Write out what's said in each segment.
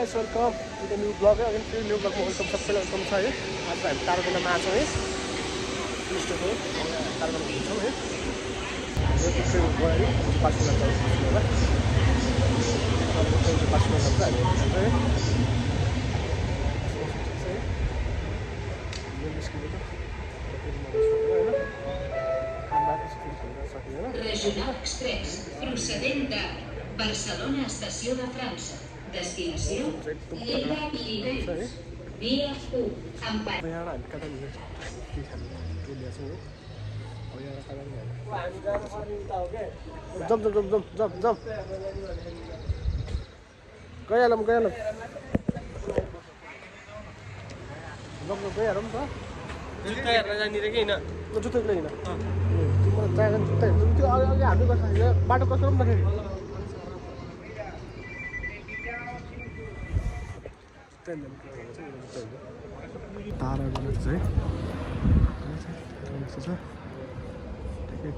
guys, welcome to the new vlog. Again, new vlog welcome सबैलाई welcome छ है. आज हामी तारगोनामा आछौँ है. मिस्टर हो. तारगोनामा छौँ है. यो पिक्चर गयो है. पासमा जान्छ होला. अब पासमा जान्छ है. Regional Express, procedent de Barcelona Estació de França. Destinació Lleida Pirineus. Via 1. Empar. Jump. Gayalım. Gayalım da. जुत्ता हेर्न जाने रे कि हैन जुत्ता किन तिम्रो ड्रागन जुत्ता हेर्नु त्यो अघि हाल्नु पर्छ बाटो कस्तो पनि नखेरि तारागोना चाहिँ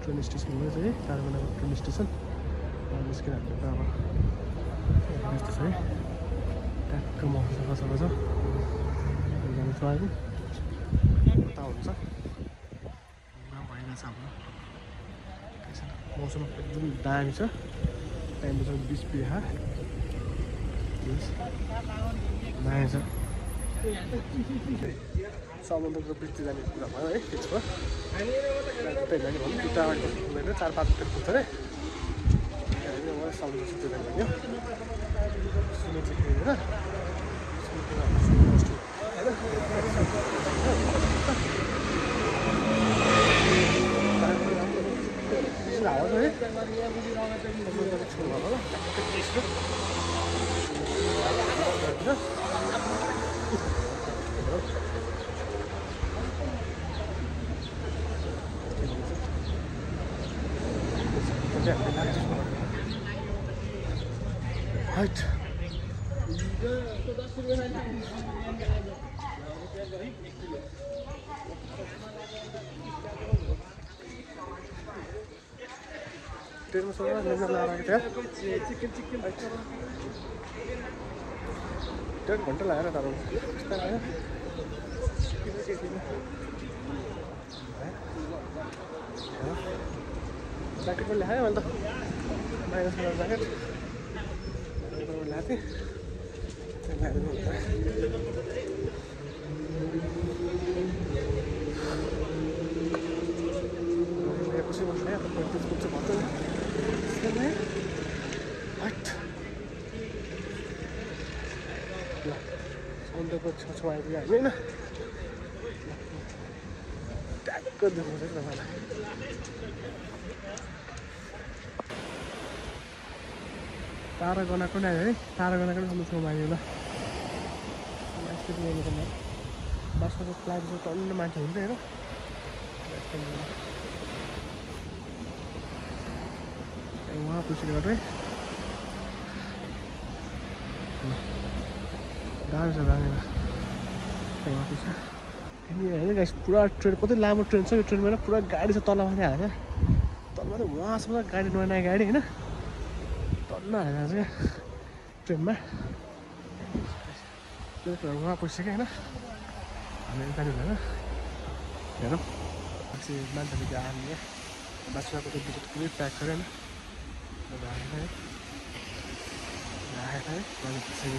ट्रेन स्टेसनमा चाहिँ तारागोनाको ट्रेन स्टेसन निस्केर हाम्रो त अब यस्तो छ है ट्याक्क मौसम कस्तो छ जानु छ अहिले कता हुन्छ भइरहेछ हाम्रो मौसम एकदम दामी छ टाइम छ 20 बिहा दामी छ समुद्रको बिचतिर जाने कुरा भयो है त्यसको जुत्ता जाने भन्नु जुत्ता अगाडि पुग्दैन 4-5 रुपियाँ पुग्छ अरे मलाई समुद्र जुत्ता जाने भन्यो सुने चाहिँ खेलेर हावा छ है ट्रेनमा सोध्दा लेख्न लगाएको थियो 1.5 घन्टा लाग्यो तर यस्तो लाग्यो ज्याकेट पनि ल्याएँ मैले त माइनस कलर ज्याकेट ल्याएको थिएँ खुसी बस्ने पुग्छ भन्छ समुद्रको छेउछाउ आइपुग्यो हामी होइन ट्याक्क देखाउँछ कि तपाईँलाई तारागोनाको नै है तारागोनाको नै समुद्र छेउमा आइयो ल बसको फ्लाइट चाहिँ टन्न मान्छे हुन्छ हेर वहाँ पुगेर चाहिँ गाह्रो छ जानेर वहाँ पुग्छ होइन गाइस पुरा ट्रेन कति लामो ट्रेन छ यो ट्रेनमा पुरा गाडी छ तल मात्रै हाल्छ तल मात्रै वहाँसम्म गाडी नयाँ गाडी होइन टन्न हालेर चाहिँ ट्रेनमा वहाँ पुगिसक्यो होइन हामी जाने होइन हेरौँ पछि मान्छेले त्यो आउने बासुवाको त्यो टिकट पुरै प्याक गऱ्यो होइन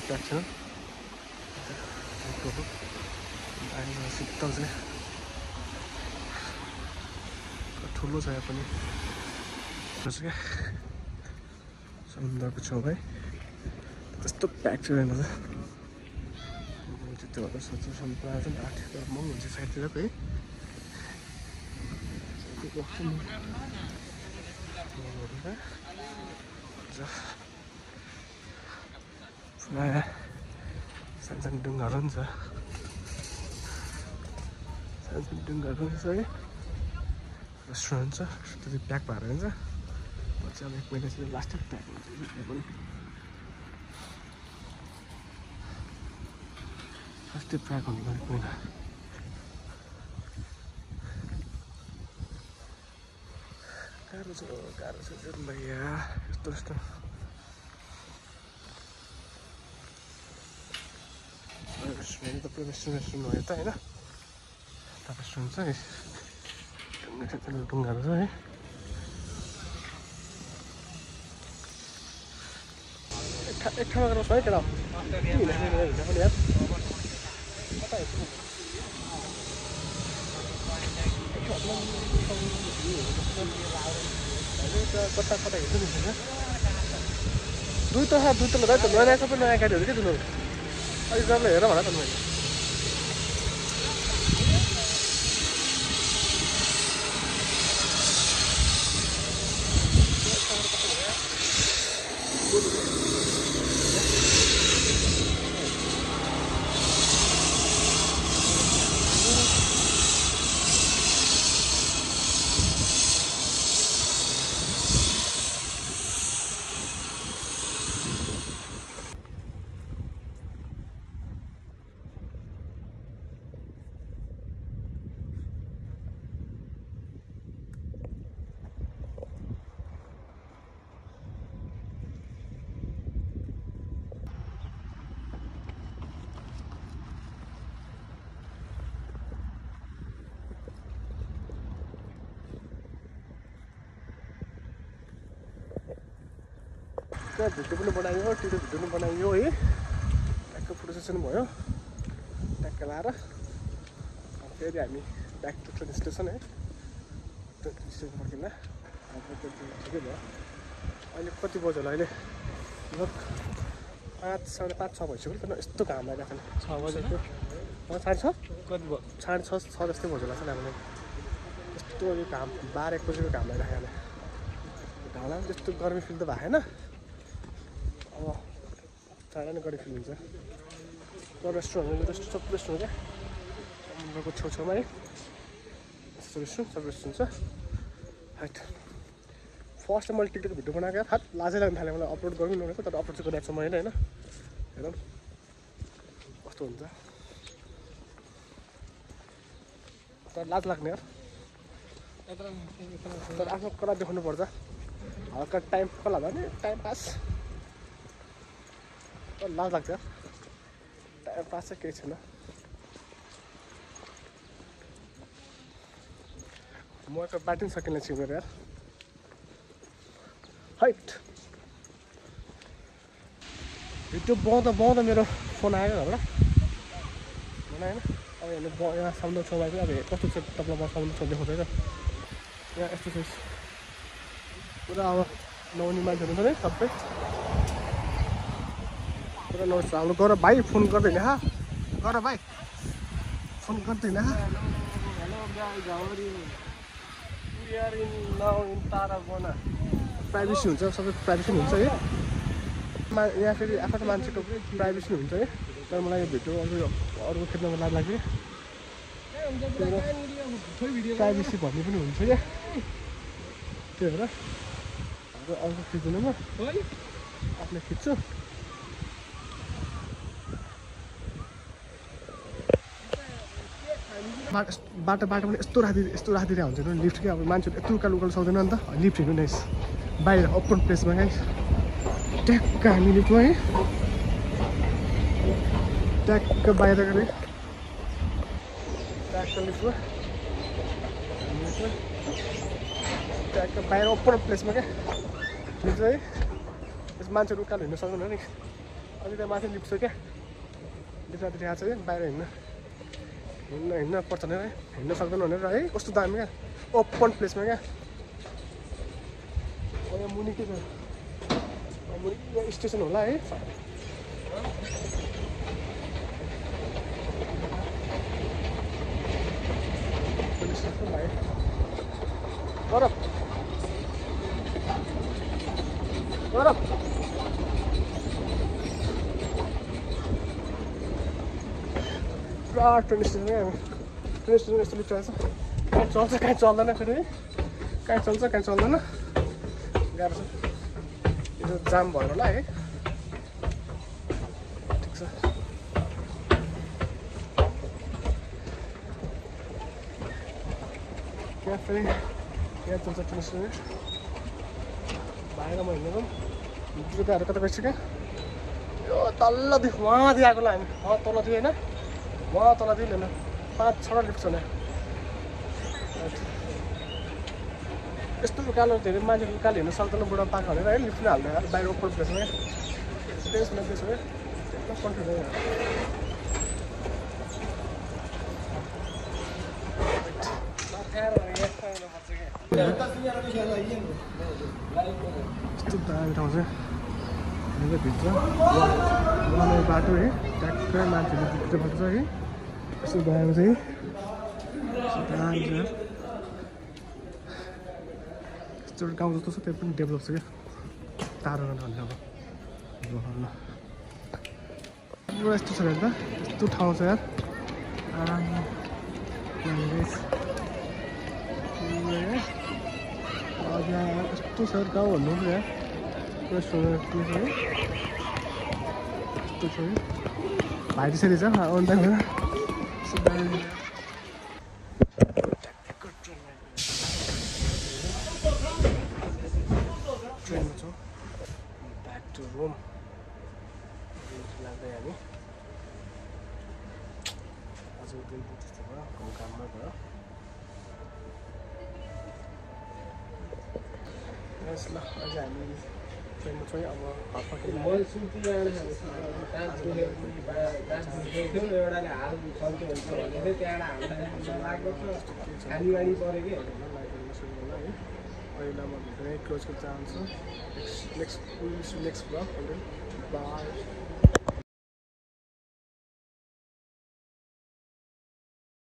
प्याक छ शीतल चाहिँ ठुलो छ यहाँ पनि क्या समुद्रको छेउमा है त्यस्तो प्याक छ होइन त्यो भएर सोच्नु प्रायः चाहिँ 8 महँगो हुन्छ साइडतिरको है प्रायः सानो डुङ्गाहरू पनि छ सानो डुङ्गाहरू पनि छ है रेस्टुरेन्ट छ त्यो प्याक भएर हुन्छ पछि अब 1 महिनापछि लास्टै प्याक हुन्छ पनि फर्स्टै प्याक हुनु 1 महिना गाह्रो छ भैया यस्तो त पुरा रेस्टुरेन्ट हो यता होइन रेस्टुरेन्ट छ ढुङ्गाहरू छ है एक ठाउँमा गर्नुहोस् है केटा यार कता कता कता हेर्छु नि दुई तला त नयाँ सबै नयाँ गाडीहरू के दिनु अलिक डरले हेर होला त मैले त्यहाँ भिडियो पनि बनाइयो टिभी भिडियो पनि बनाइयो है ट्याक्क फोटो सेसन भयो ट्याक्क लाएर फेरि हामी ब्याक टु ट्रेन स्टेसन है ट्रेन स्टेसन फर्किँदा ठिकै भयो अहिले कति बज्यो होला अहिले लगभग 5 साढे 5 6 भइसक्यो तर यस्तो घाम लागिरहेको छ 6 बजेको 6:30 कति भयो 6:30 6 जस्तै बज्यो होला हामीलाई यस्तो यो घाम 12-1 बजेको घाम लागिरहेको ढाडा पनि त्यस्तो गर्मी फिल त भएन अब टाढा नै गरी फिल हुन्छ रेस्टुरेन्टहरू त्यस्तो सब रेस्टुरेन्ट क्या समुद्रको छेउछाउमा है यस्तो रेस्टुरेन्ट सब रेस्टुरेन्ट छ हाइट फर्स्ट मैले टिकटको भिडियो बनाएको हात लाजै लाग्न थाल्यो मलाई अपलोड गर्नु नगरेको तर अपलोड चाहिँ गरिरहेको छु मैले होइन हेरौँ कस्तो हुन्छ तर लाज लाग्ने यार तर आफ्नो कला देखाउनु पर्छ हल्का टाइम कला भयो नि टाइम पास लाज लाग्छ टाइम पास चाहिँ केही छैन म त ब्याटिङ सकिने छु मेरो यार हाइट भिडियो बनाउँदा मेरो फोन आयो घरबाट होइन अब हेर्नु यहाँ समुद्र छेउमा चाहिँ अब कस्तो छ तपाईँलाई म समुद्र छेउ देखाउँछ क्या यहाँ यस्तो छ पुरा अब नआउने मान्छेहरू छ नि सबै पुरा नआउँछ हाम्रो गर भाइ फोन गर्दैन हा गर भाइ फोन गर्दैन हा प्राइभेसी हुन्छ सबै प्राइभेसी हुन्छ है यहाँ फेरि आफ्नो मान्छेको प्राइभेसी हुन्छ है तर मलाई यो भिडियो अरूको खेल्नमा लाज लाग्यो प्राइभेसी भन्ने पनि हुन्छ क्या त्यही भएर अर्को खिच्दिनँ म आफूले खिच्छु बाटो पनि यस्तो रातिरहेको हुन्छ नि लिफ्ट क्या अब मान्छेहरू यत्रो उकालो सक्दैन नि त लिफ्ट हिँड्नु नै बाहिर ओपन प्लेसमा क्या ट्याक्क हामी लिफ्टमा है ट्याक्क बाहिर गरे ट्याक्क लिफ्टमा ट्याक्क बाहिर ओपन प्लेसमा क्या लिफ्ट है त्यस मान्छेहरू उकालो हिँड्नु सक्दैन नि अलिक त्यहाँ माथि लिफ्ट छ क्या लिफ्ट राति आएको छ क्या बाहिर हिँड्न पर्छ नि है हिँड्न सक्दैन भनेर है कस्तो दामी क्या ओपन प्लेसमा क्या यहाँ मुनि के छ मुनि यहाँ स्टेसन होला है पुरा ट्रेन स्टेसन क्या ट्रेन स्टेसन यस्तो लिफ्ट आएछ कहीँ चल्छ कहीँ चल्दैन फेरि है कहीँ चल्छ कहीँ चल्दैन गाह्रो छ यो जाम भएर होला है ठिक छ यहाँ फेरि यहाँ चल्छ ट्रेन स्टेसन बाहिर म हिँडेको जुत्ताहरू कता गइसक्यो यो तल्लोदेखि वहाँदेखि आएको होला हामी तल्लोदेखि होइन वहाँ तल दिल होइन 5-6 लिफ्ट छ यस्तो उकालो धेरै मान्छे उकालो हिँड्न सक्दैन बुढा पाएको भनेर है लिफ्ट हाल्दैन बाहिर ओपन प्लेसमा त्यसमा त्यसो है एकदम कन्फ्युजन यस्तो दामी ठाउँ छ भित्र बाटो है ट्याक्कै मान्छेले भित्र भएको छ है यस्तो दामी चाहिँ दामी छ यस्तो गाउँ जस्तो छ त्यो पनि डेभलप छ क्या टाढो भन्ने अब पुरा यस्तो छ हेर त यस्तो ठाउँ छ यार यस्तो छ गाउँ भन्नु पनि यार पुरा सुन्दर प्लेस है यस्तो छ भाइ त्यसरी छ अन्त ट्रेनमा छौँ ब्याक टु रोम लाग्दै हामी आज दिन त्यस्तो भयो गाउँ काममा भयो ल अझै हामी ट्रेनमा छौँ अब पहिला म भिडियो क्लोज गर्न चाहन्छु नेक्स्ट ब्लग बाई